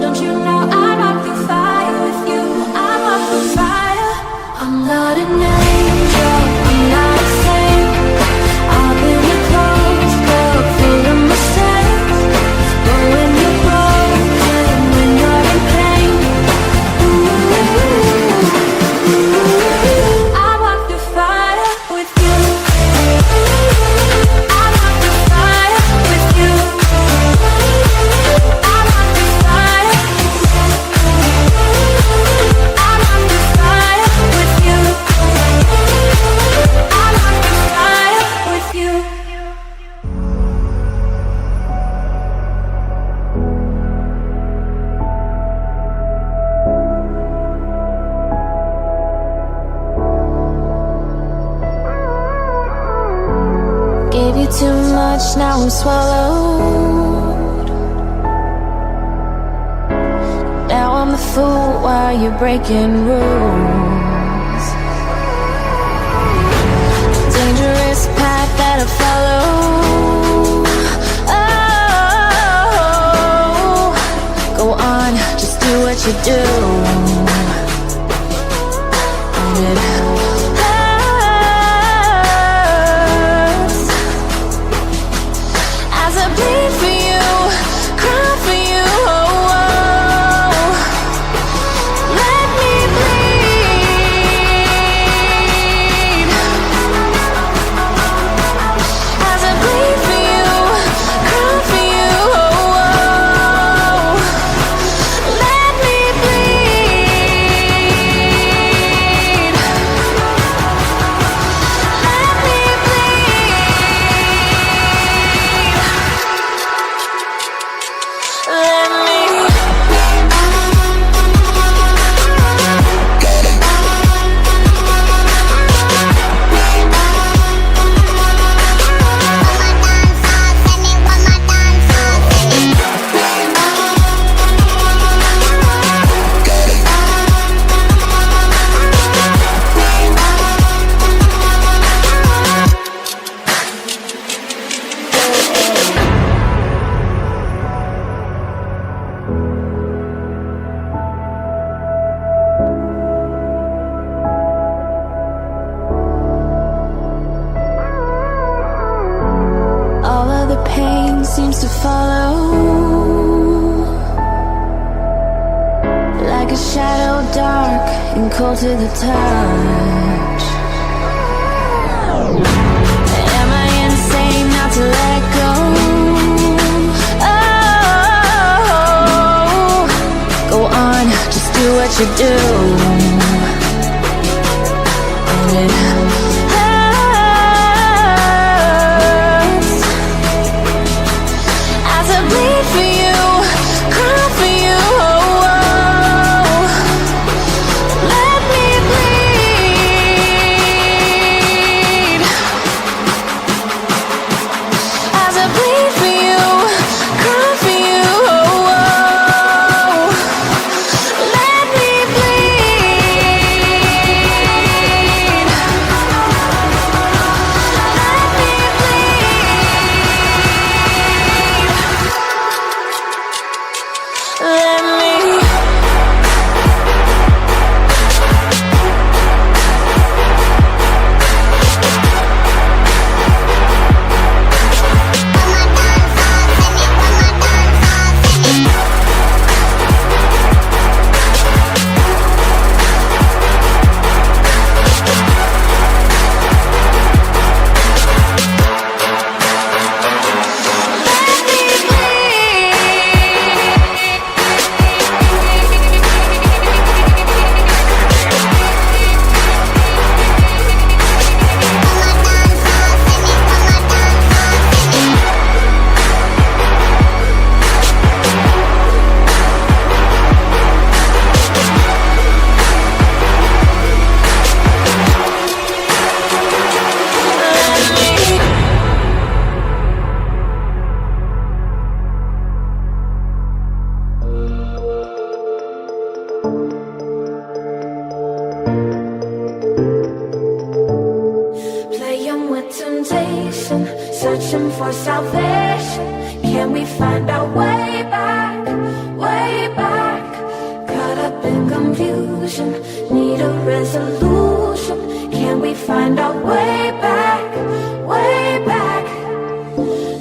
don't you know I walk through fire with you? I walk through fire. I'm not an angel, I'm not a saint. I've been a closed book full of mistakes. But when you're broken, when you're in pain, I walk through fire with you. I walk through fire with you. I walk through fire. I walk through fire with you. I walk through fire with you. Gave you too much, now I'm swallowed. Now I'm the fool while you're breaking rules. Dangerous path that I follow. Oh, go on, just do what you do. And it hurts as I bleed for you, cry for you. Oh, oh. Let me bleed as I bleed for you, cry for you. Oh, oh. Let me bleed. Let me bleed. Let me. All of the pain seems to follow, like a shadow dark and cold to the touch. Am I insane not to let go? Oh, go on, just do what you do. And it hurts as I bleed for you, cry for you. Oh, oh. Let me bleed as I bleed for you, cry for you. Oh, oh. Let me bleed. Let me bleed. Let me. Searching for salvation. Can we find our way back, way back? confusion, need a resolution. Can we find our way back, way back?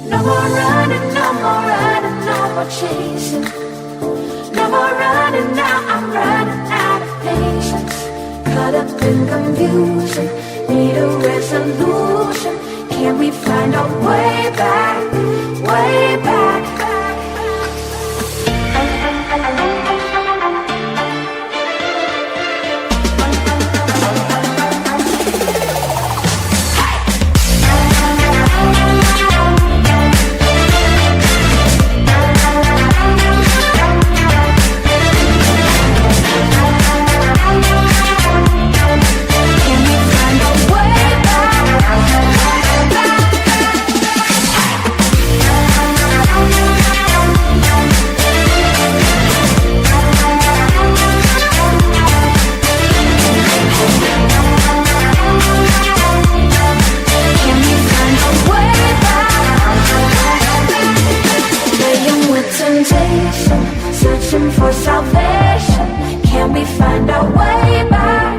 No more running, no more running, no more chasing. No more running now, I'm running out of patience. Caught up in confusion, need a resolution. Can we find our way back, way back? Searching for salvation, can we find our way back?